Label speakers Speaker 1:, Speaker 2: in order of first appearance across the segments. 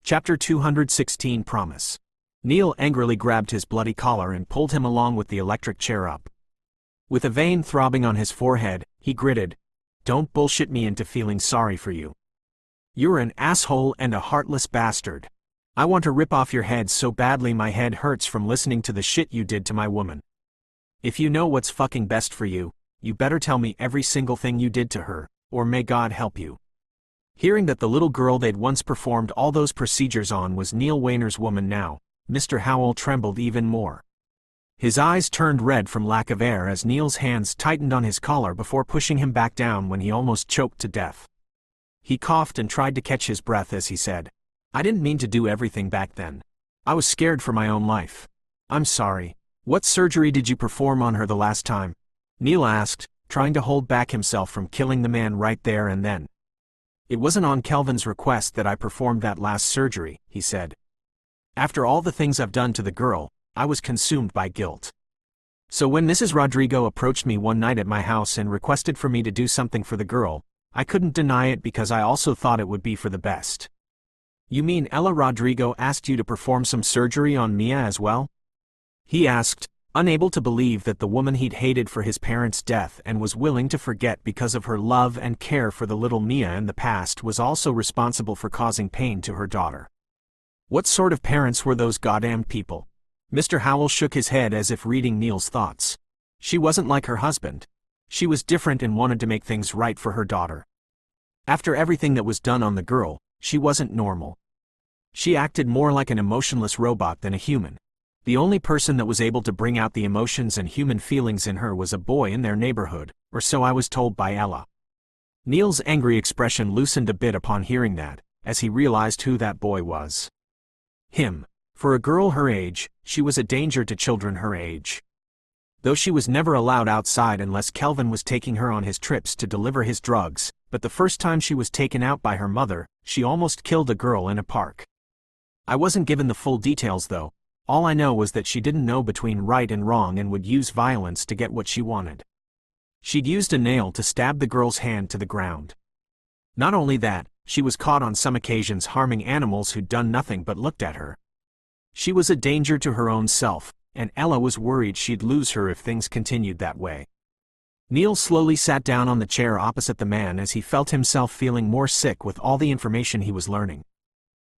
Speaker 1: Chapter 216 Promise. Neil angrily grabbed his bloody collar and pulled him along with the electric chair up. With a vein throbbing on his forehead, he gritted, "Don't bullshit me into feeling sorry for you. You're an asshole and a heartless bastard. I want to rip off your head so badly my head hurts from listening to the shit you did to my woman. If you know what's fucking best for you, you better tell me every single thing you did to her, or may God help you." Hearing that the little girl they'd once performed all those procedures on was Neil Wayner's woman now, Mr. Howell trembled even more. His eyes turned red from lack of air as Neil's hands tightened on his collar before pushing him back down when he almost choked to death. He coughed and tried to catch his breath as he said, "I didn't mean to do everything back then. I was scared for my own life. I'm sorry. What surgery did you perform on her the last time?" Neil asked, trying to hold back himself from killing the man right there and then. "It wasn't on Kelvin's request that I performed that last surgery," he said. "After all the things I've done to the girl, I was consumed by guilt. So when Mrs. Rodrigo approached me one night at my house and requested for me to do something for the girl, I couldn't deny it because I also thought it would be for the best." "You mean Ella Rodrigo asked you to perform some surgery on Mia as well?" he asked, unable to believe that the woman he'd hated for his parents' death and was willing to forget because of her love and care for the little Mia in the past was also responsible for causing pain to her daughter. What sort of parents were those goddamned people? Mr. Howell shook his head as if reading Neil's thoughts. She wasn't like her husband. She was different and wanted to make things right for her daughter. After everything that was done on the girl, she wasn't normal. She acted more like an emotionless robot than a human. The only person that was able to bring out the emotions and human feelings in her was a boy in their neighborhood, or so I was told by Ella. Neil's angry expression loosened a bit upon hearing that, as he realized who that boy was. Him. For a girl her age, she was a danger to children her age. Though she was never allowed outside unless Kelvin was taking her on his trips to deliver his drugs, but the first time she was taken out by her mother, she almost killed a girl in a park. I wasn't given the full details though. All I know was that she didn't know between right and wrong and would use violence to get what she wanted. She'd used a nail to stab the girl's hand to the ground. Not only that, she was caught on some occasions harming animals who'd done nothing but looked at her. She was a danger to her own self, and Ella was worried she'd lose her if things continued that way. Neil slowly sat down on the chair opposite the man as he felt himself feeling more sick with all the information he was learning.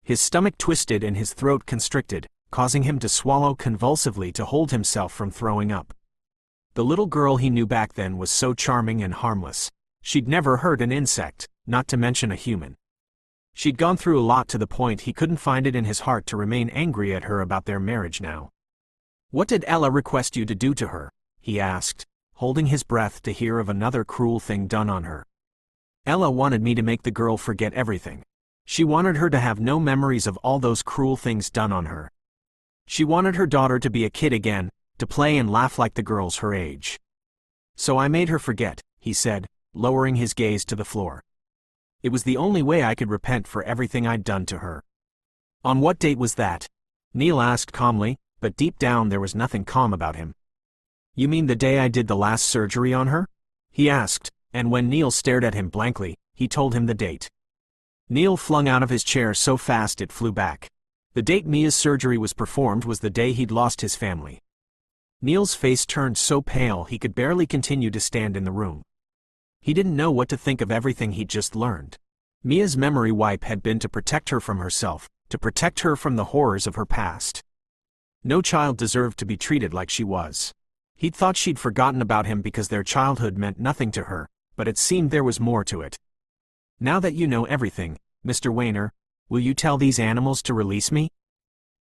Speaker 1: His stomach twisted and his throat constricted, causing him to swallow convulsively to hold himself from throwing up. The little girl he knew back then was so charming and harmless. She'd never hurt an insect, not to mention a human. She'd gone through a lot to the point he couldn't find it in his heart to remain angry at her about their marriage now. "What did Ella request you to do to her?" he asked, holding his breath to hear of another cruel thing done on her. "Ella wanted me to make the girl forget everything. She wanted her to have no memories of all those cruel things done on her. She wanted her daughter to be a kid again, to play and laugh like the girls her age. So I made her forget," he said, lowering his gaze to the floor. "It was the only way I could repent for everything I'd done to her." "On what date was that?" Neil asked calmly, but deep down there was nothing calm about him. "You mean the day I did the last surgery on her?" he asked, and when Neil stared at him blankly, he told him the date. Neil flung out of his chair so fast it flew back. The date Mia's surgery was performed was the day he'd lost his family. Neil's face turned so pale he could barely continue to stand in the room. He didn't know what to think of everything he'd just learned. Mia's memory wipe had been to protect her from herself, to protect her from the horrors of her past. No child deserved to be treated like she was. He'd thought she'd forgotten about him because their childhood meant nothing to her, but it seemed there was more to it. "Now that you know everything, Mr. Wayner, will you tell these animals to release me?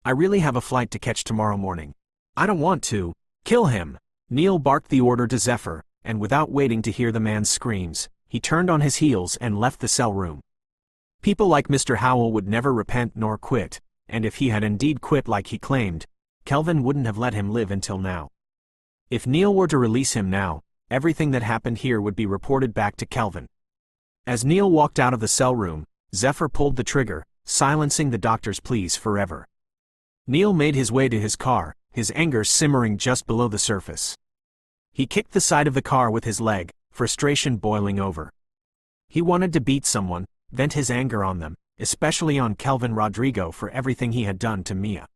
Speaker 1: I really have a flight to catch tomorrow morning. I don't want to kill him." Neil barked the order to Zephyr, and without waiting to hear the man's screams, he turned on his heels and left the cell room. People like Mr. Howell would never repent nor quit, and if he had indeed quit like he claimed, Kelvin wouldn't have let him live until now. If Neil were to release him now, everything that happened here would be reported back to Kelvin. As Neil walked out of the cell room, Zephyr pulled the trigger, silencing the doctor's pleas forever. Neil made his way to his car, his anger simmering just below the surface. He kicked the side of the car with his leg, frustration boiling over. He wanted to beat someone, vent his anger on them, especially on Kelvin Rodrigo for everything he had done to Mia.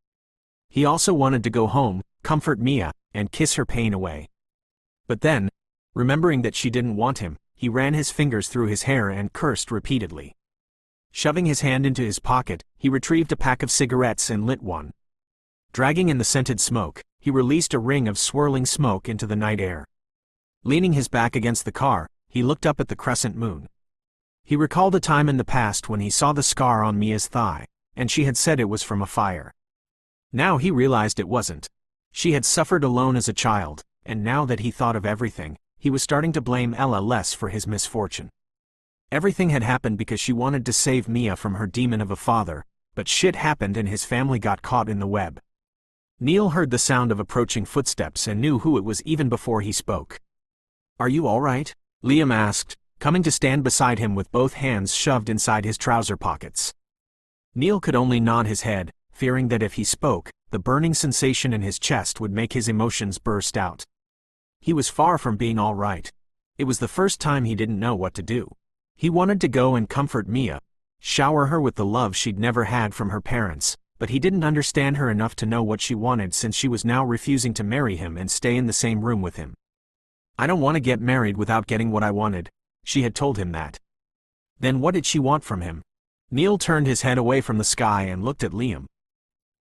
Speaker 1: He also wanted to go home, comfort Mia, and kiss her pain away. But then, remembering that she didn't want him, he ran his fingers through his hair and cursed repeatedly. Shoving his hand into his pocket, he retrieved a pack of cigarettes and lit one. Dragging in the scented smoke, he released a ring of swirling smoke into the night air. Leaning his back against the car, he looked up at the crescent moon. He recalled a time in the past when he saw the scar on Mia's thigh, and she had said it was from a fire. Now he realized it wasn't. She had suffered alone as a child, and now that he thought of everything, he was starting to blame Ella less for his misfortune. Everything had happened because she wanted to save Mia from her demon of a father, but shit happened and his family got caught in the web. Neil heard the sound of approaching footsteps and knew who it was even before he spoke. "Are you all right?" Liam asked, coming to stand beside him with both hands shoved inside his trouser pockets. Neil could only nod his head, fearing that if he spoke, the burning sensation in his chest would make his emotions burst out. He was far from being all right. It was the first time he didn't know what to do. He wanted to go and comfort Mia, shower her with the love she'd never had from her parents, but he didn't understand her enough to know what she wanted since she was now refusing to marry him and stay in the same room with him. "I don't want to get married without getting what I wanted," she had told him that. Then what did she want from him? Neil turned his head away from the sky and looked at Liam.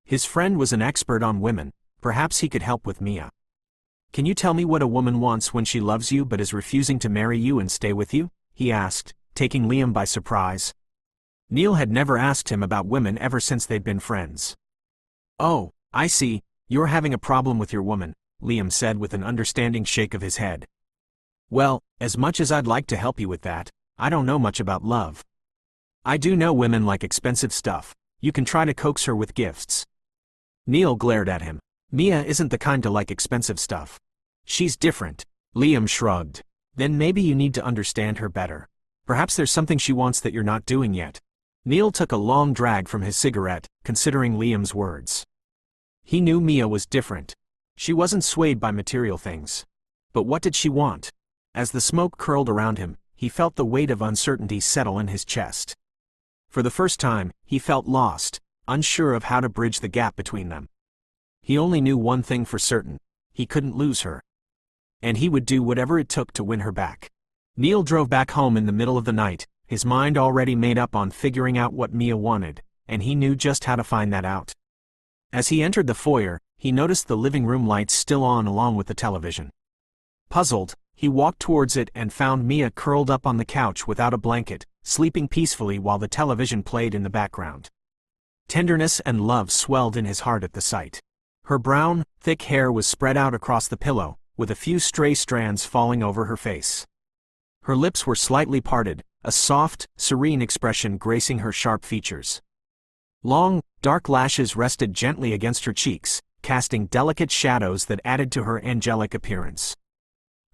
Speaker 1: His friend was an expert on women, perhaps he could help with Mia. "Can you tell me what a woman wants when she loves you but is refusing to marry you and stay with you?" he asked, taking Liam by surprise. Neil had never asked him about women ever since they'd been friends. "Oh, I see, you're having a problem with your woman," Liam said with an understanding shake of his head. "Well, as much as I'd like to help you with that, I don't know much about love. I do know women like expensive stuff. You can try to coax her with gifts." Neil glared at him. "Mia isn't the kind to like expensive stuff. She's different." Liam shrugged. "Then maybe you need to understand her better. Perhaps there's something she wants that you're not doing yet." Neil took a long drag from his cigarette, considering Liam's words. He knew Mia was different. She wasn't swayed by material things. But what did she want? As the smoke curled around him, he felt the weight of uncertainty settle in his chest. For the first time, he felt lost, unsure of how to bridge the gap between them. He only knew one thing for certain: he couldn't lose her. And he would do whatever it took to win her back. Neil drove back home in the middle of the night, his mind already made up on figuring out what Mia wanted, and he knew just how to find that out. As he entered the foyer, he noticed the living room lights still on along with the television. Puzzled, he walked towards it and found Mia curled up on the couch without a blanket, sleeping peacefully while the television played in the background. Tenderness and love swelled in his heart at the sight. Her brown, thick hair was spread out across the pillow, with a few stray strands falling over her face. Her lips were slightly parted, a soft, serene expression gracing her sharp features. Long, dark lashes rested gently against her cheeks, casting delicate shadows that added to her angelic appearance.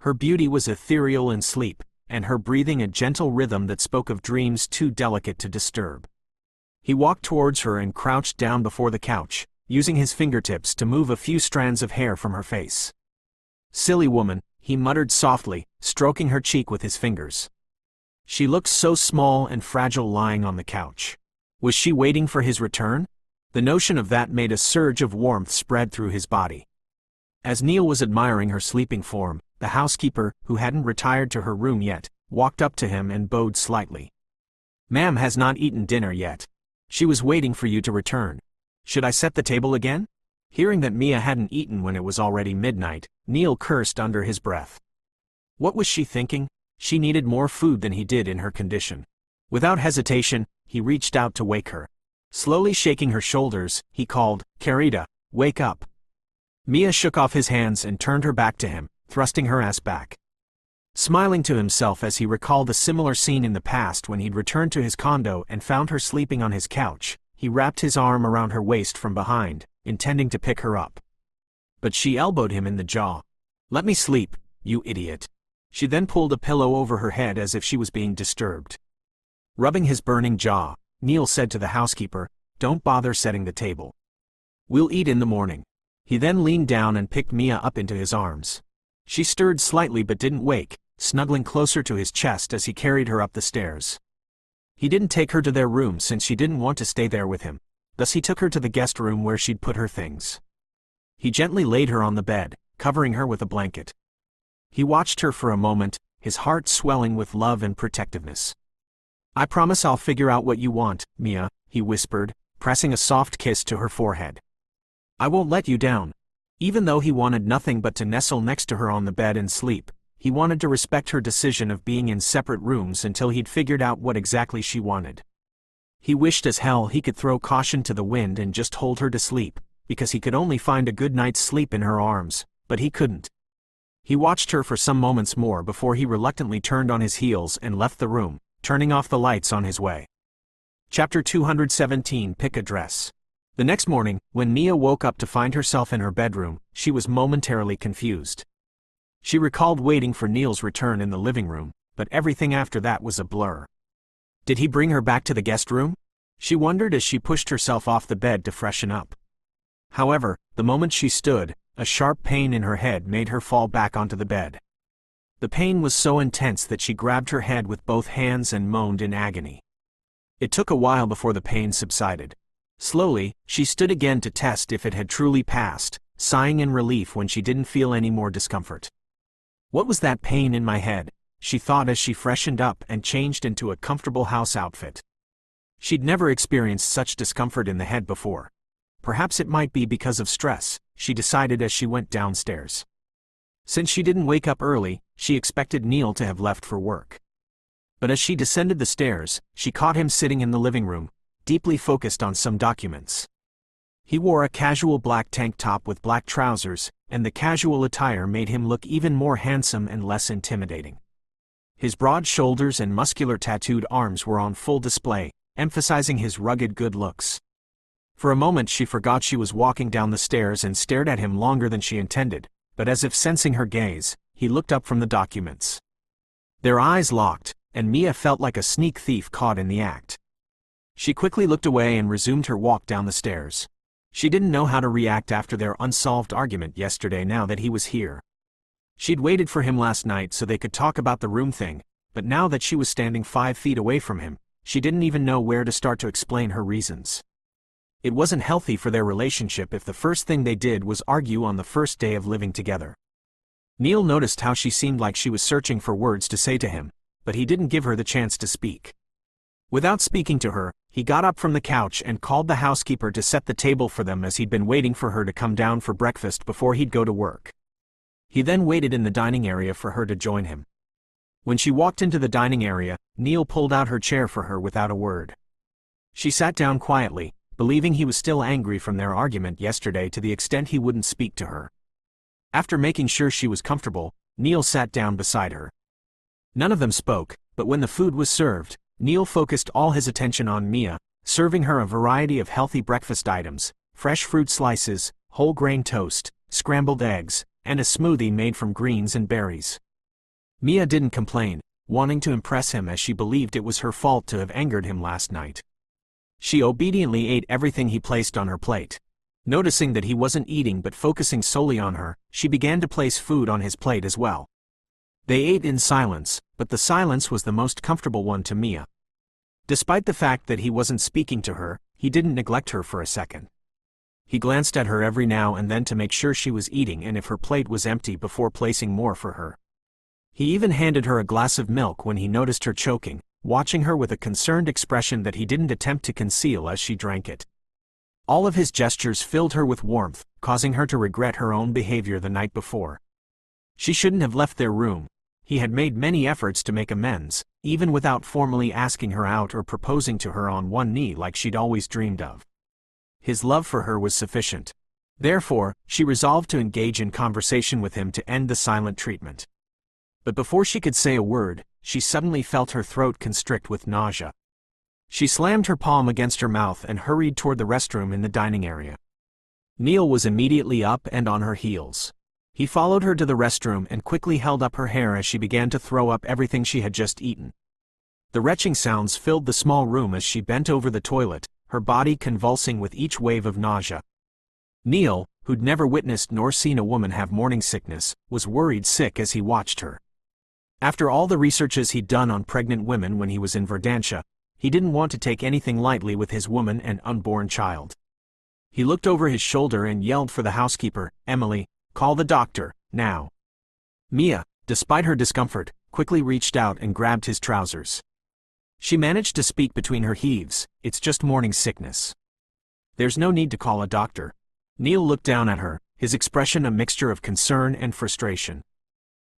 Speaker 1: Her beauty was ethereal in sleep, and her breathing a gentle rhythm that spoke of dreams too delicate to disturb. He walked towards her and crouched down before the couch, using his fingertips to move a few strands of hair from her face. "Silly woman," he muttered softly, stroking her cheek with his fingers. She looked so small and fragile lying on the couch. Was she waiting for his return? The notion of that made a surge of warmth spread through his body. As Neil was admiring her sleeping form, the housekeeper, who hadn't retired to her room yet, walked up to him and bowed slightly. "Ma'am has not eaten dinner yet. She was waiting for you to return. Should I set the table again?" Hearing that Mia hadn't eaten when it was already midnight, Neil cursed under his breath. What was she thinking? She needed more food than he did in her condition. Without hesitation, he reached out to wake her. Slowly shaking her shoulders, he called, "Carita, wake up." Mia shook off his hands and turned her back to him, thrusting her ass back. Smiling to himself as he recalled a similar scene in the past when he'd returned to his condo and found her sleeping on his couch, he wrapped his arm around her waist from behind, intending to pick her up. But she elbowed him in the jaw. "Let me sleep, you idiot." She then pulled a pillow over her head as if she was being disturbed. Rubbing his burning jaw, Neil said to the housekeeper, "Don't bother setting the table. We'll eat in the morning." He then leaned down and picked Mia up into his arms. She stirred slightly but didn't wake, snuggling closer to his chest as he carried her up the stairs. He didn't take her to their room since she didn't want to stay there with him, thus he took her to the guest room where she'd put her things. He gently laid her on the bed, covering her with a blanket. He watched her for a moment, his heart swelling with love and protectiveness. "I promise I'll figure out what you want, Mia," he whispered, pressing a soft kiss to her forehead. "I won't let you down." Even though he wanted nothing but to nestle next to her on the bed and sleep, he wanted to respect her decision of being in separate rooms until he'd figured out what exactly she wanted. He wished as hell he could throw caution to the wind and just hold her to sleep, because he could only find a good night's sleep in her arms, but he couldn't. He watched her for some moments more before he reluctantly turned on his heels and left the room, turning off the lights on his way. Chapter 217. Pick a Dress. The next morning, when Mia woke up to find herself in her bedroom, she was momentarily confused. She recalled waiting for Neil's return in the living room, but everything after that was a blur. Did he bring her back to the guest room? She wondered as she pushed herself off the bed to freshen up. However, the moment she stood, a sharp pain in her head made her fall back onto the bed. The pain was so intense that she grabbed her head with both hands and moaned in agony. It took a while before the pain subsided. Slowly, she stood again to test if it had truly passed, sighing in relief when she didn't feel any more discomfort. "What was that pain in my head?" she thought as she freshened up and changed into a comfortable house outfit. She'd never experienced such discomfort in the head before. Perhaps it might be because of stress, she decided as she went downstairs. Since she didn't wake up early, she expected Neil to have left for work. But as she descended the stairs, she caught him sitting in the living room, deeply focused on some documents. He wore a casual black tank top with black trousers, and the casual attire made him look even more handsome and less intimidating. His broad shoulders and muscular tattooed arms were on full display, emphasizing his rugged good looks. For a moment she forgot she was walking down the stairs and stared at him longer than she intended, but as if sensing her gaze, he looked up from the documents. Their eyes locked, and Mia felt like a sneak thief caught in the act. She quickly looked away and resumed her walk down the stairs. She didn't know how to react after their unsolved argument yesterday now that he was here. She'd waited for him last night so they could talk about the room thing, but now that she was standing 5 feet away from him, she didn't even know where to start to explain her reasons. It wasn't healthy for their relationship if the first thing they did was argue on the first day of living together. Neil noticed how she seemed like she was searching for words to say to him, but he didn't give her the chance to speak. Without speaking to her, he got up from the couch and called the housekeeper to set the table for them as he'd been waiting for her to come down for breakfast before he'd go to work. He then waited in the dining area for her to join him. When she walked into the dining area, Neil pulled out her chair for her without a word. She sat down quietly, believing he was still angry from their argument yesterday to the extent he wouldn't speak to her. After making sure she was comfortable, Neil sat down beside her. None of them spoke, but when the food was served, Neil focused all his attention on Mia, serving her a variety of healthy breakfast items, fresh fruit slices, whole grain toast, scrambled eggs, and a smoothie made from greens and berries. Mia didn't complain, wanting to impress him as she believed it was her fault to have angered him last night. She obediently ate everything he placed on her plate. Noticing that he wasn't eating but focusing solely on her, she began to place food on his plate as well. They ate in silence, but the silence was the most comfortable one to Mia. Despite the fact that he wasn't speaking to her, he didn't neglect her for a second. He glanced at her every now and then to make sure she was eating and if her plate was empty before placing more for her. He even handed her a glass of milk when he noticed her choking, watching her with a concerned expression that he didn't attempt to conceal as she drank it. All of his gestures filled her with warmth, causing her to regret her own behavior the night before. She shouldn't have left their room. He had made many efforts to make amends, even without formally asking her out or proposing to her on one knee like she'd always dreamed of. His love for her was sufficient. Therefore, she resolved to engage in conversation with him to end the silent treatment. But before she could say a word, she suddenly felt her throat constrict with nausea. She slammed her palm against her mouth and hurried toward the restroom in the dining area. Neil was immediately up and on her heels. He followed her to the restroom and quickly held up her hair as she began to throw up everything she had just eaten. The retching sounds filled the small room as she bent over the toilet, her body convulsing with each wave of nausea. Neil, who'd never witnessed nor seen a woman have morning sickness, was worried sick as he watched her. After all the researches he'd done on pregnant women when he was in Verdantia, He didn't want to take anything lightly with his woman and unborn child. He looked over his shoulder and yelled for the housekeeper, "Emily, call the doctor, now." Mia, despite her discomfort, quickly reached out and grabbed his trousers. She managed to speak between her heaves, "It's just morning sickness. There's no need to call a doctor." Neil looked down at her, his expression a mixture of concern and frustration.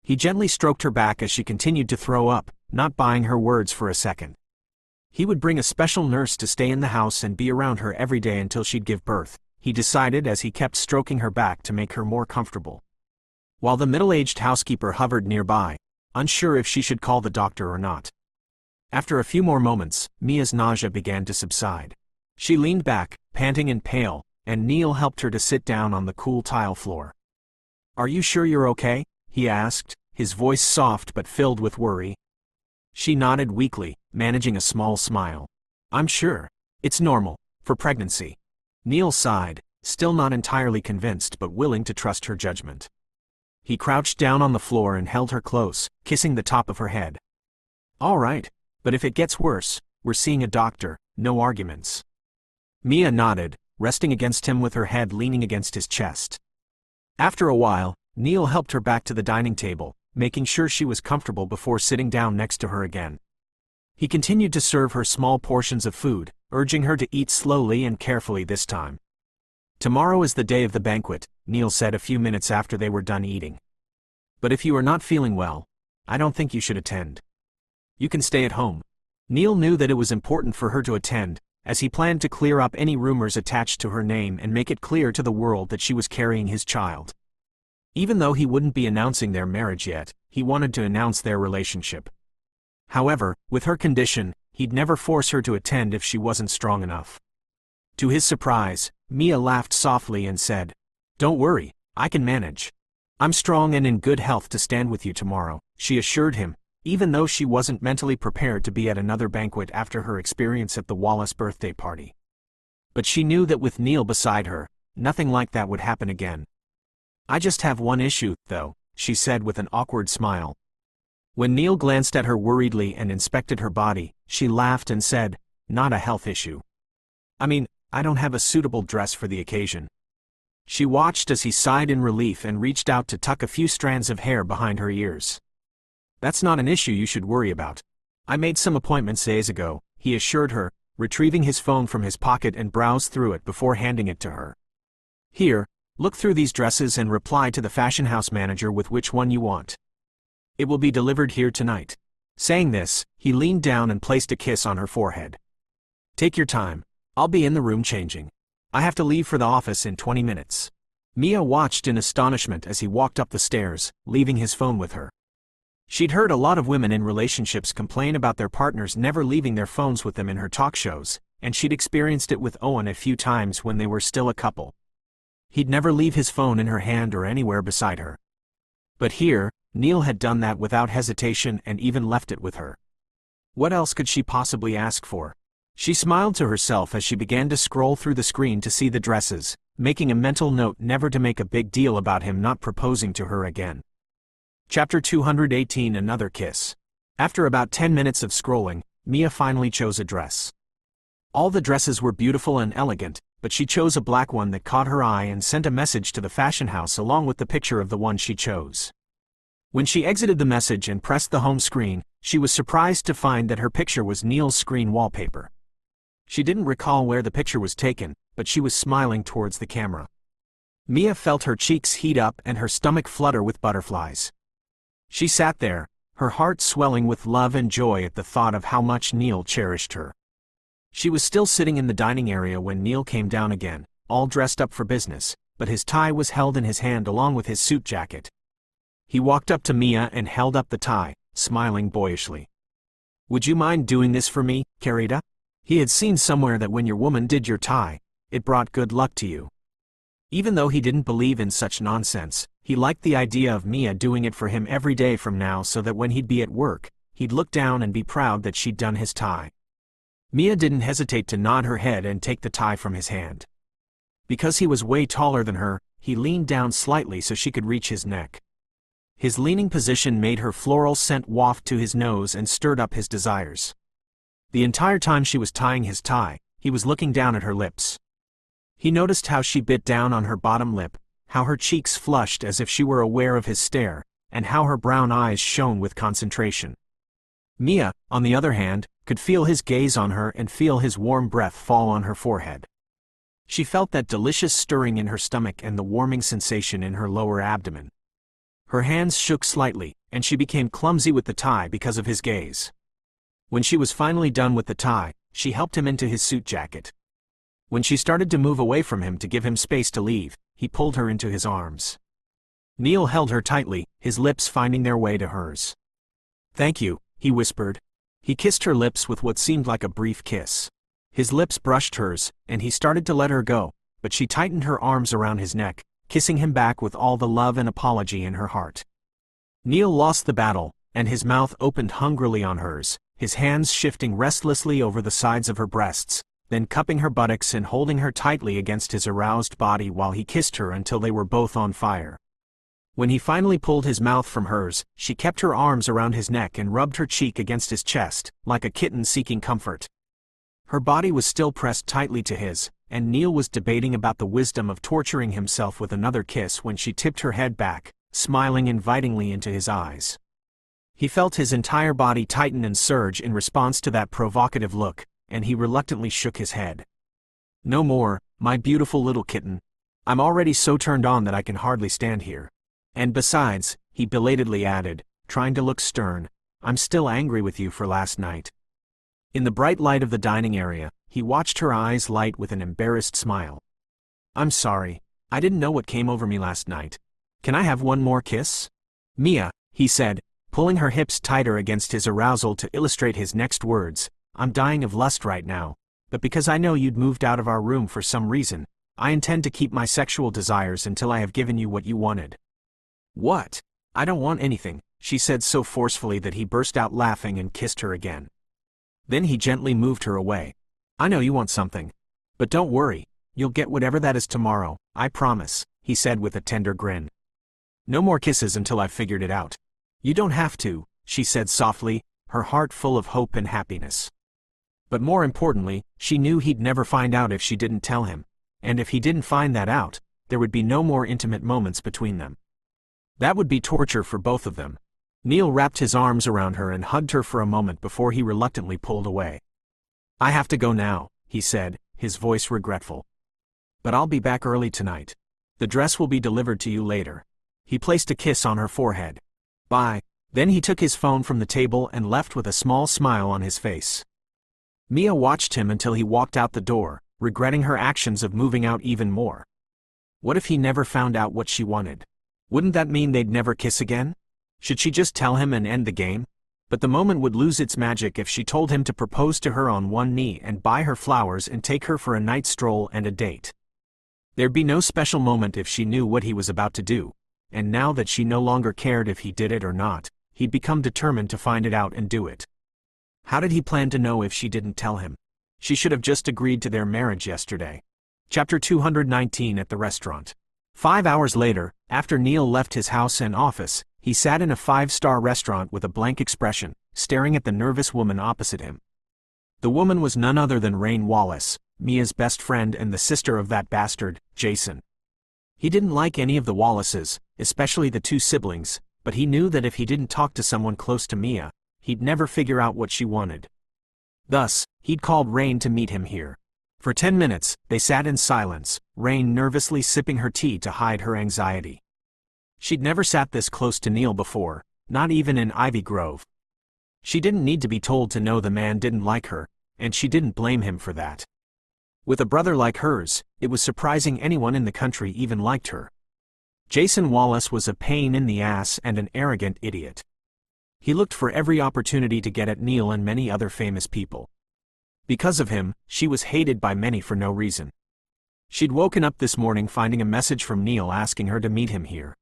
Speaker 1: He gently stroked her back as she continued to throw up, not buying her words for a second. He would bring a special nurse to stay in the house and be around her every day until she'd give birth, he decided as he kept stroking her back to make her more comfortable. While the middle-aged housekeeper hovered nearby, unsure if she should call the doctor or not. After a few more moments, Mia's nausea began to subside. She leaned back, panting and pale, and Neil helped her to sit down on the cool tile floor. "Are you sure you're okay?" he asked, his voice soft but filled with worry. She nodded weakly, managing a small smile. "I'm sure. It's normal, for pregnancy." Neil sighed, still not entirely convinced but willing to trust her judgment. He crouched down on the floor and held her close, kissing the top of her head. "All right, but if it gets worse, we're seeing a doctor, no arguments." Mia nodded, resting against him with her head leaning against his chest. After a while, Neil helped her back to the dining table, making sure she was comfortable before sitting down next to her again. He continued to serve her small portions of food, urging her to eat slowly and carefully this time. "Tomorrow is the day of the banquet," Neil said a few minutes after they were done eating. "But if you are not feeling well, I don't think you should attend. You can stay at home." Neil knew that it was important for her to attend, as he planned to clear up any rumors attached to her name and make it clear to the world that she was carrying his child. Even though he wouldn't be announcing their marriage yet, he wanted to announce their relationship. However, with her condition, he'd never force her to attend if she wasn't strong enough. To his surprise, Mia laughed softly and said, "Don't worry, I can manage. I'm strong and in good health to stand with you tomorrow," she assured him, even though she wasn't mentally prepared to be at another banquet after her experience at the Wallace birthday party. But she knew that with Neil beside her, nothing like that would happen again. "I just have one issue, though," she said with an awkward smile. When Neil glanced at her worriedly and inspected her body, she laughed and said, "Not a health issue. I mean, I don't have a suitable dress for the occasion." She watched as he sighed in relief and reached out to tuck a few strands of hair behind her ears. "That's not an issue you should worry about. I made some appointments days ago," he assured her, retrieving his phone from his pocket and browsed through it before handing it to her. "Here, look through these dresses and reply to the fashion house manager with which one you want. It will be delivered here tonight." Saying this, he leaned down and placed a kiss on her forehead. "Take your time. I'll be in the room changing. I have to leave for the office in 20 minutes. Mia watched in astonishment as he walked up the stairs, leaving his phone with her. She'd heard a lot of women in relationships complain about their partners never leaving their phones with them in her talk shows, and she'd experienced it with Owen a few times when they were still a couple. He'd never leave his phone in her hand or anywhere beside her. But here, Neil had done that without hesitation and even left it with her. What else could she possibly ask for? She smiled to herself as she began to scroll through the screen to see the dresses, making a mental note never to make a big deal about him not proposing to her again. Chapter 218 Another Kiss. After about 10 minutes of scrolling, Mia finally chose a dress. All the dresses were beautiful and elegant, but she chose a black one that caught her eye and sent a message to the fashion house along with the picture of the one she chose. When she exited the message and pressed the home screen, she was surprised to find that her picture was Neil's screen wallpaper. She didn't recall where the picture was taken, but she was smiling towards the camera. Mia felt her cheeks heat up and her stomach flutter with butterflies. She sat there, her heart swelling with love and joy at the thought of how much Neil cherished her. She was still sitting in the dining area when Neil came down again, all dressed up for business, but his tie was held in his hand along with his suit jacket. He walked up to Mia and held up the tie, smiling boyishly. "Would you mind doing this for me, Carita?" He had seen somewhere that when your woman did your tie, it brought good luck to you. Even though he didn't believe in such nonsense, he liked the idea of Mia doing it for him every day from now so that when he'd be at work, he'd look down and be proud that she'd done his tie. Mia didn't hesitate to nod her head and take the tie from his hand. Because he was way taller than her, he leaned down slightly so she could reach his neck. His leaning position made her floral scent waft to his nose and stirred up his desires. The entire time she was tying his tie, he was looking down at her lips. He noticed how she bit down on her bottom lip, how her cheeks flushed as if she were aware of his stare, and how her brown eyes shone with concentration. Mia, on the other hand, could feel his gaze on her and feel his warm breath fall on her forehead. She felt that delicious stirring in her stomach and the warming sensation in her lower abdomen. Her hands shook slightly, and she became clumsy with the tie because of his gaze. When she was finally done with the tie, she helped him into his suit jacket. When she started to move away from him to give him space to leave, he pulled her into his arms. Neil held her tightly, his lips finding their way to hers. "Thank you," he whispered. He kissed her lips with what seemed like a brief kiss. His lips brushed hers, and he started to let her go, but she tightened her arms around his neck, kissing him back with all the love and apology in her heart. Neil lost the battle, and his mouth opened hungrily on hers, his hands shifting restlessly over the sides of her breasts, then cupping her buttocks and holding her tightly against his aroused body while he kissed her until they were both on fire. When he finally pulled his mouth from hers, she kept her arms around his neck and rubbed her cheek against his chest, like a kitten seeking comfort. Her body was still pressed tightly to his, and Neil was debating about the wisdom of torturing himself with another kiss when she tipped her head back, smiling invitingly into his eyes. He felt his entire body tighten and surge in response to that provocative look, and he reluctantly shook his head. "No more, my beautiful little kitten. I'm already so turned on that I can hardly stand here. And besides," he belatedly added, trying to look stern, "I'm still angry with you for last night." In the bright light of the dining area, he watched her eyes light with an embarrassed smile. "I'm sorry. I didn't know what came over me last night. Can I have one more kiss?" "Mia," he said, pulling her hips tighter against his arousal to illustrate his next words, "I'm dying of lust right now, but because I know you'd moved out of our room for some reason, I intend to keep my sexual desires until I have given you what you wanted." "What? I don't want anything," she said so forcefully that he burst out laughing and kissed her again. Then he gently moved her away. "I know you want something. But don't worry, you'll get whatever that is tomorrow, I promise," he said with a tender grin. "No more kisses until I've figured it out." "You don't have to," she said softly, her heart full of hope and happiness. But more importantly, she knew he'd never find out if she didn't tell him, and if he didn't find that out, there would be no more intimate moments between them. That would be torture for both of them. Neil wrapped his arms around her and hugged her for a moment before he reluctantly pulled away. "I have to go now," he said, his voice regretful. "But I'll be back early tonight. The dress will be delivered to you later." He placed a kiss on her forehead. "Bye." Then he took his phone from the table and left with a small smile on his face. Mia watched him until he walked out the door, regretting her actions of moving out even more. What if he never found out what she wanted? Wouldn't that mean they'd never kiss again? Should she just tell him and end the game? But the moment would lose its magic if she told him to propose to her on one knee and buy her flowers and take her for a night stroll and a date. There'd be no special moment if she knew what he was about to do, and now that she no longer cared if he did it or not, he'd become determined to find it out and do it. How did he plan to know if she didn't tell him? She should have just agreed to their marriage yesterday. Chapter 219 at the restaurant. 5 hours later, after Neil left his house and office, he sat in a 5-star restaurant with a blank expression, staring at the nervous woman opposite him. The woman was none other than Rain Wallace, Mia's best friend and the sister of that bastard, Jason. He didn't like any of the Wallaces, especially the two siblings, but he knew that if he didn't talk to someone close to Mia, he'd never figure out what she wanted. Thus, he'd called Rain to meet him here. For 10 minutes, they sat in silence, Rain nervously sipping her tea to hide her anxiety. She'd never sat this close to Neil before, not even in Ivy Grove. She didn't need to be told to know the man didn't like her, and she didn't blame him for that. With a brother like hers, it was surprising anyone in the country even liked her. Jason Wallace was a pain in the ass and an arrogant idiot. He looked for every opportunity to get at Neil and many other famous people. Because of him, she was hated by many for no reason. She'd woken up this morning finding a message from Neil asking her to meet him here.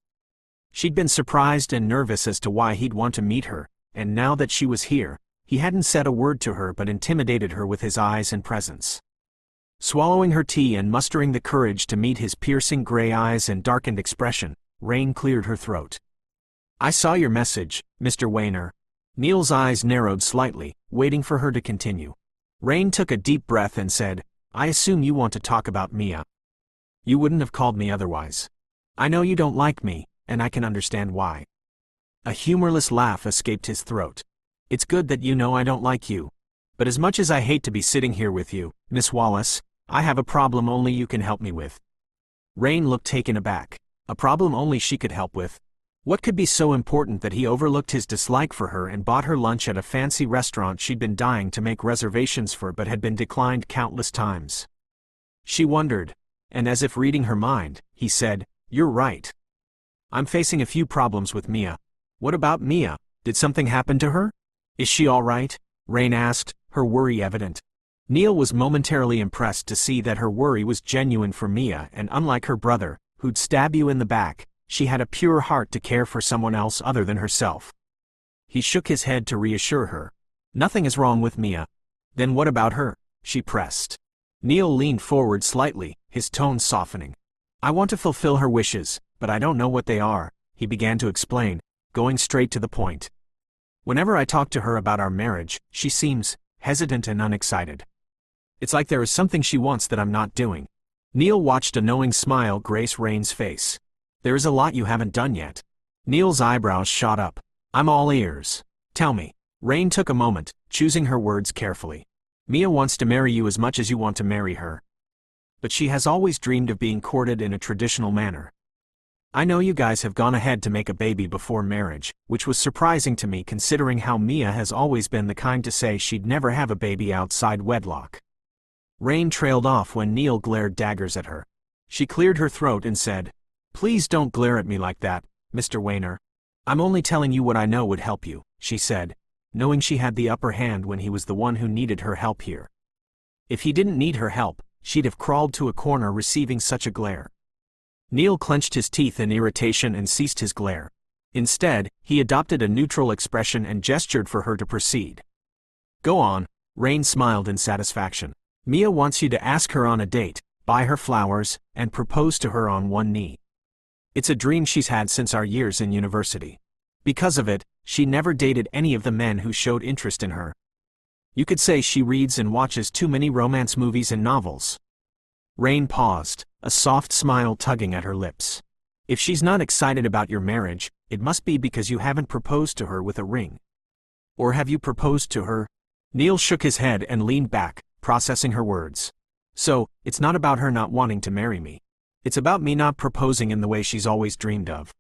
Speaker 1: She'd been surprised and nervous as to why he'd want to meet her, and now that she was here, he hadn't said a word to her but intimidated her with his eyes and presence. Swallowing her tea and mustering the courage to meet his piercing gray eyes and darkened expression, Rain cleared her throat. "I saw your message, Mr. Wayner." Neil's eyes narrowed slightly, waiting for her to continue. Rain took a deep breath and said, I assume you want to talk about Mia. You wouldn't have called me otherwise. I know you don't like me, and I can understand why. A humorless laugh escaped his throat. It's good that you know I don't like you. But as much as I hate to be sitting here with you, Miss Wallace, I have a problem only you can help me with. Rain looked taken aback. A problem only she could help with? What could be so important that he overlooked his dislike for her and bought her lunch at a fancy restaurant she'd been dying to make reservations for but had been declined countless times? She wondered, and as if reading her mind, he said, You're right. I'm facing a few problems with Mia. What about Mia? Did something happen to her? Is she all right? Rain asked, her worry evident. Neil was momentarily impressed to see that her worry was genuine for Mia, and unlike her brother, who'd stab you in the back, she had a pure heart to care for someone else other than herself. He shook his head to reassure her. Nothing is wrong with Mia. Then what about her? She pressed. Neil leaned forward slightly, his tone softening. I want to fulfill her wishes, but I don't know what they are, he began to explain, going straight to the point. Whenever I talk to her about our marriage, she seems hesitant and unexcited. It's like there is something she wants that I'm not doing. Neil watched a knowing smile grace Rain's face. There is a lot you haven't done yet. Neil's eyebrows shot up. I'm all ears. Tell me. Rain took a moment, choosing her words carefully. Mia wants to marry you as much as you want to marry her. But she has always dreamed of being courted in a traditional manner. I know you guys have gone ahead to make a baby before marriage, which was surprising to me considering how Mia has always been the kind to say she'd never have a baby outside wedlock. Rain trailed off when Neil glared daggers at her. She cleared her throat and said, Please don't glare at me like that, Mr. Weiner. I'm only telling you what I know would help you, she said, knowing she had the upper hand when he was the one who needed her help here. If he didn't need her help, she'd have crawled to a corner receiving such a glare. Neil clenched his teeth in irritation and ceased his glare. Instead, he adopted a neutral expression and gestured for her to proceed. Go on, Rain smiled in satisfaction. Mia wants you to ask her on a date, buy her flowers, and propose to her on one knee. It's a dream she's had since our years in university. Because of it, she never dated any of the men who showed interest in her. You could say she reads and watches too many romance movies and novels. Rain paused, a soft smile tugging at her lips. If she's not excited about your marriage, it must be because you haven't proposed to her with a ring. Or have you proposed to her? Neil shook his head and leaned back, processing her words. So, it's not about her not wanting to marry me. It's about me not proposing in the way she's always dreamed of.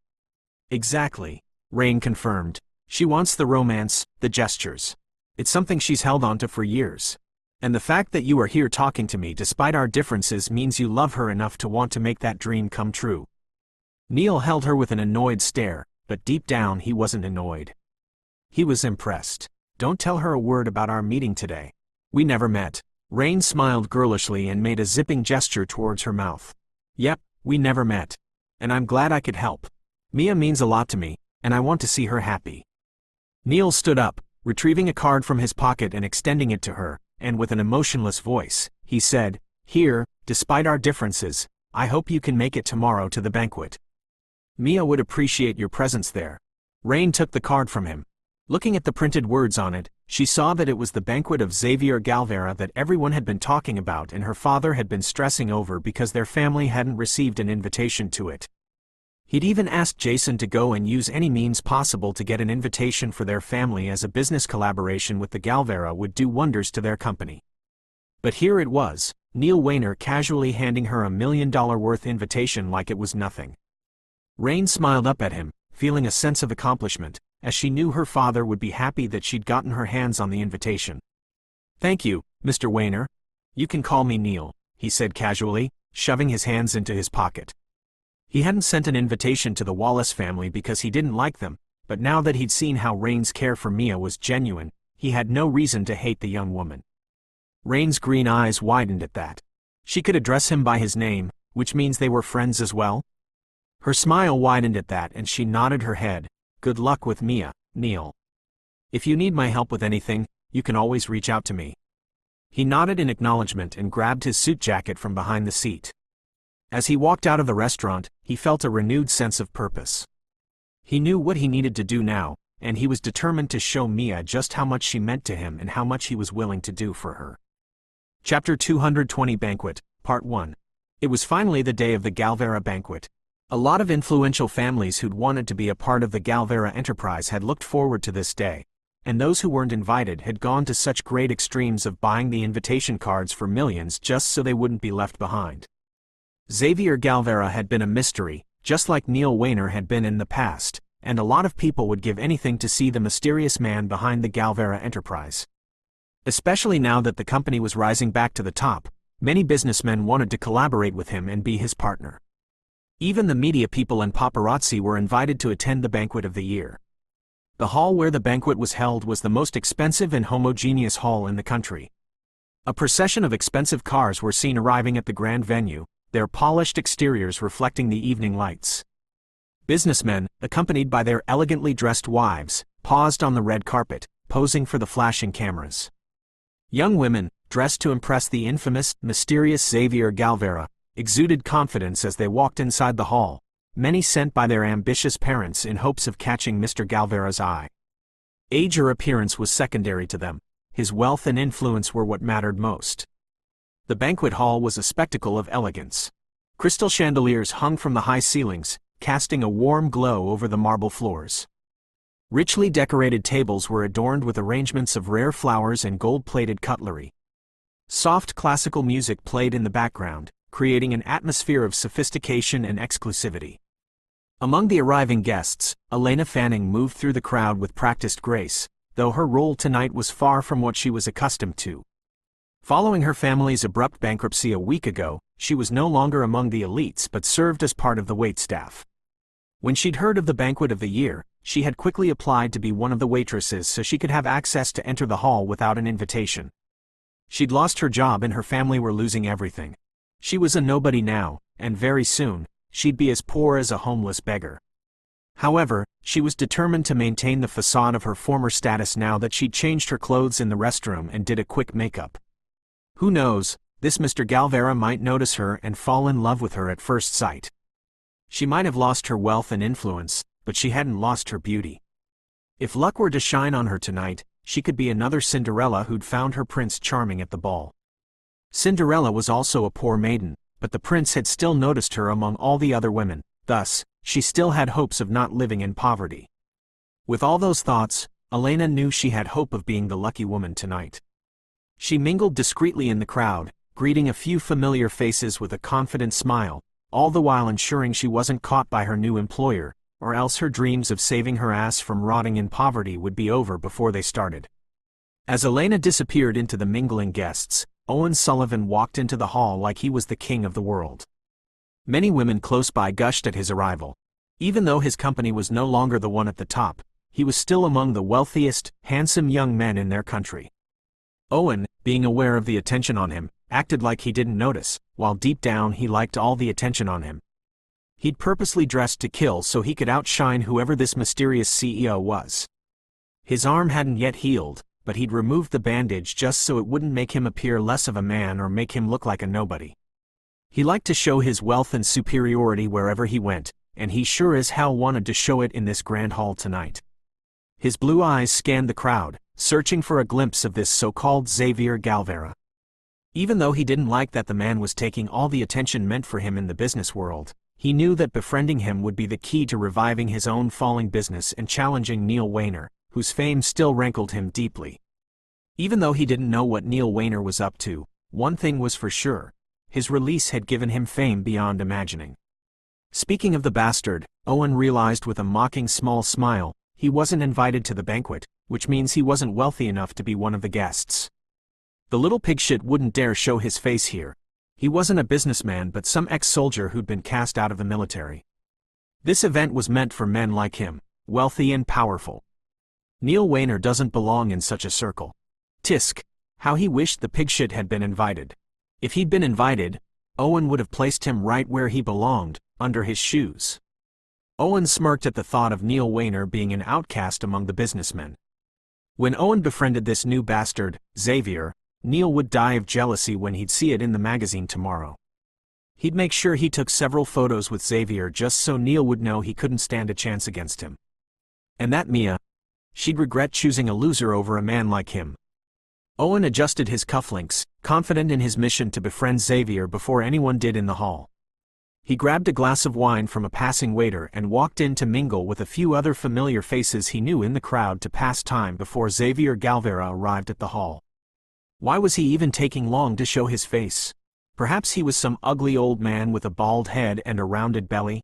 Speaker 1: Exactly, Rain confirmed. She wants the romance, the gestures. It's something she's held on to for years. And the fact that you are here talking to me despite our differences means you love her enough to want to make that dream come true. Neil held her with an annoyed stare, but deep down he wasn't annoyed. He was impressed. Don't tell her a word about our meeting today. We never met. Rain smiled girlishly and made a zipping gesture towards her mouth. Yep, we never met. And I'm glad I could help. Mia means a lot to me, and I want to see her happy. Neil stood up, retrieving a card from his pocket and extending it to her, and with an emotionless voice, he said, Here, despite our differences, I hope you can make it tomorrow to the banquet. Mia would appreciate your presence there. Rain took the card from him. Looking at the printed words on it, she saw that it was the banquet of Xavier Galvera that everyone had been talking about and her father had been stressing over because their family hadn't received an invitation to it. He'd even asked Jason to go and use any means possible to get an invitation for their family as a business collaboration with the Galvera would do wonders to their company. But here it was, Neil Weiner casually handing her $1 million worth invitation like it was nothing. Rain smiled up at him, feeling a sense of accomplishment, as she knew her father would be happy that she'd gotten her hands on the invitation. Thank you, Mr. Weiner. You can call me Neil, he said casually, shoving his hands into his pocket. He hadn't sent an invitation to the Wallace family because he didn't like them, but now that he'd seen how Rain's care for Mia was genuine, he had no reason to hate the young woman. Rain's green eyes widened at that. She could address him by his name, which means they were friends as well? Her smile widened at that and she nodded her head. Good luck with Mia, Neil. If you need my help with anything, you can always reach out to me. He nodded in acknowledgement and grabbed his suit jacket from behind the seat. As he walked out of the restaurant, he felt a renewed sense of purpose. He knew what he needed to do now, and he was determined to show Mia just how much she meant to him and how much he was willing to do for her. Chapter 220 Banquet, Part 1. It was finally the day of the Galvera banquet. A lot of influential families who'd wanted to be a part of the Galvera enterprise had looked forward to this day, and those who weren't invited had gone to such great extremes of buying the invitation cards for millions just so they wouldn't be left behind. Xavier Galvera had been a mystery, just like Neil Wayner had been in the past, and a lot of people would give anything to see the mysterious man behind the Galvera enterprise. Especially now that the company was rising back to the top, many businessmen wanted to collaborate with him and be his partner. Even the media people and paparazzi were invited to attend the banquet of the year. The hall where the banquet was held was the most expensive and homogeneous hall in the country. A procession of expensive cars were seen arriving at the grand venue, their polished exteriors reflecting the evening lights. Businessmen, accompanied by their elegantly dressed wives, paused on the red carpet, posing for the flashing cameras. Young women, dressed to impress the infamous, mysterious Xavier Galvera, exuded confidence as they walked inside the hall, many sent by their ambitious parents in hopes of catching Mr. Galvera's eye. Age or appearance was secondary to them. His wealth and influence were what mattered most. The banquet hall was a spectacle of elegance. Crystal chandeliers hung from the high ceilings, casting a warm glow over the marble floors. Richly decorated tables were adorned with arrangements of rare flowers and gold-plated cutlery. Soft classical music played in the background, creating an atmosphere of sophistication and exclusivity. Among the arriving guests, Elena Fanning moved through the crowd with practiced grace, though her role tonight was far from what she was accustomed to. Following her family's abrupt bankruptcy a week ago, she was no longer among the elites but served as part of the waitstaff. When she'd heard of the banquet of the year, she had quickly applied to be one of the waitresses so she could have access to enter the hall without an invitation. She'd lost her job and her family were losing everything. She was a nobody now, and very soon, she'd be as poor as a homeless beggar. However, she was determined to maintain the facade of her former status now that she'd changed her clothes in the restroom and did a quick makeup. Who knows, this Mr. Galvera might notice her and fall in love with her at first sight. She might have lost her wealth and influence, but she hadn't lost her beauty. If luck were to shine on her tonight, she could be another Cinderella who'd found her prince charming at the ball. Cinderella was also a poor maiden, but the prince had still noticed her among all the other women, thus, she still had hopes of not living in poverty. With all those thoughts, Elena knew she had hope of being the lucky woman tonight. She mingled discreetly in the crowd, greeting a few familiar faces with a confident smile, all the while ensuring she wasn't caught by her new employer, or else her dreams of saving her ass from rotting in poverty would be over before they started. As Elena disappeared into the mingling guests, Owen Sullivan walked into the hall like he was the king of the world. Many women close by gushed at his arrival. Even though his company was no longer the one at the top, he was still among the wealthiest, handsome young men in their country. Owen, being aware of the attention on him, acted like he didn't notice, while deep down he liked all the attention on him. He'd purposely dressed to kill so he could outshine whoever this mysterious CEO was. His arm hadn't yet healed, but he'd removed the bandage just so it wouldn't make him appear less of a man or make him look like a nobody. He liked to show his wealth and superiority wherever he went, and he sure as hell wanted to show it in this grand hall tonight. His blue eyes scanned the crowd, searching for a glimpse of this so-called Xavier Galvera. Even though he didn't like that the man was taking all the attention meant for him in the business world, he knew that befriending him would be the key to reviving his own falling business and challenging Neil Wayner, whose fame still rankled him deeply. Even though he didn't know what Neil Wayner was up to, one thing was for sure: his release had given him fame beyond imagining. Speaking of the bastard, Owen realized with a mocking small smile, he wasn't invited to the banquet, which means he wasn't wealthy enough to be one of the guests. The little pigshit wouldn't dare show his face here. He wasn't a businessman but some ex-soldier who'd been cast out of the military. This event was meant for men like him, wealthy and powerful. Neil Wayner doesn't belong in such a circle. Tisk! How he wished the pigshit had been invited. If he'd been invited, Owen would have placed him right where he belonged, under his shoes. Owen smirked at the thought of Neil Wayner being an outcast among the businessmen. When Owen befriended this new bastard, Xavier, Neil would die of jealousy when he'd see it in the magazine tomorrow. He'd make sure he took several photos with Xavier just so Neil would know he couldn't stand a chance against him. And that Mia, she'd regret choosing a loser over a man like him. Owen adjusted his cufflinks, confident in his mission to befriend Xavier before anyone did in the hall. He grabbed a glass of wine from a passing waiter and walked in to mingle with a few other familiar faces he knew in the crowd to pass time before Xavier Galvera arrived at the hall. Why was he even taking long to show his face? Perhaps he was some ugly old man with a bald head and a rounded belly?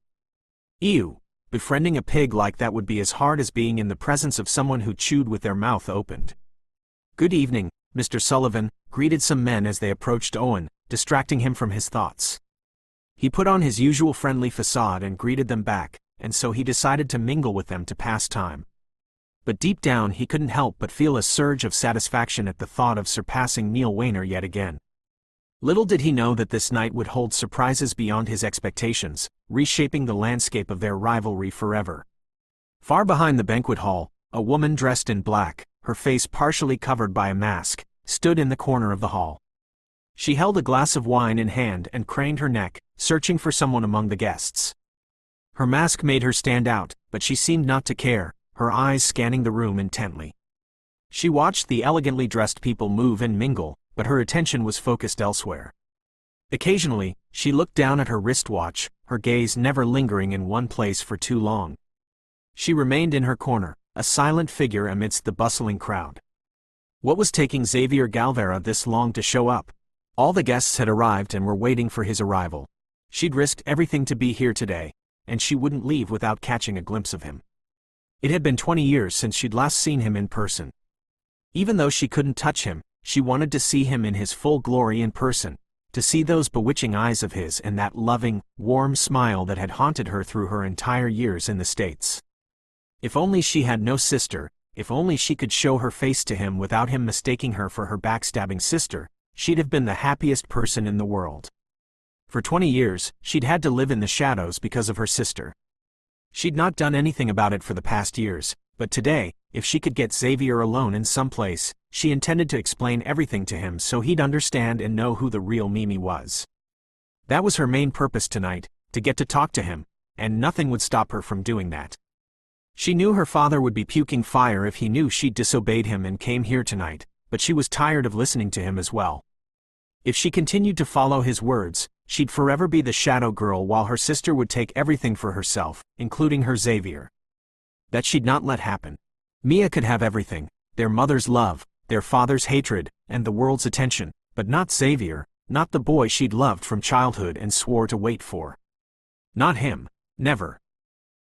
Speaker 1: Ew, befriending a pig like that would be as hard as being in the presence of someone who chewed with their mouth opened. "Good evening, Mr. Sullivan," greeted some men as they approached Owen, distracting him from his thoughts. He put on his usual friendly facade and greeted them back, and so he decided to mingle with them to pass time. But deep down he couldn't help but feel a surge of satisfaction at the thought of surpassing Neil Weiner yet again. Little did he know that this night would hold surprises beyond his expectations, reshaping the landscape of their rivalry forever. Far behind the banquet hall, a woman dressed in black, her face partially covered by a mask, stood in the corner of the hall. She held a glass of wine in hand and craned her neck, searching for someone among the guests. Her mask made her stand out, but she seemed not to care, her eyes scanning the room intently. She watched the elegantly dressed people move and mingle, but her attention was focused elsewhere. Occasionally, she looked down at her wristwatch, her gaze never lingering in one place for too long. She remained in her corner, a silent figure amidst the bustling crowd. What was taking Xavier Galvera this long to show up? All the guests had arrived and were waiting for his arrival. She'd risked everything to be here today, and she wouldn't leave without catching a glimpse of him. It had been 20 years since she'd last seen him in person. Even though she couldn't touch him, she wanted to see him in his full glory in person, to see those bewitching eyes of his and that loving, warm smile that had haunted her through her entire years in the States. If only she had no sister, if only she could show her face to him without him mistaking her for her backstabbing sister, she'd have been the happiest person in the world. For 20 years, she'd had to live in the shadows because of her sister. She'd not done anything about it for the past years, but today, if she could get Xavier alone in some place, she intended to explain everything to him so he'd understand and know who the real Mimi was. That was her main purpose tonight, to get to talk to him, and nothing would stop her from doing that. She knew her father would be puking fire if he knew she'd disobeyed him and came here tonight, but she was tired of listening to him as well. If she continued to follow his words, she'd forever be the shadow girl while her sister would take everything for herself, including her Xavier. That she'd not let happen. Mia could have everything, their mother's love, their father's hatred, and the world's attention, but not Xavier, not the boy she'd loved from childhood and swore to wait for. Not him, never.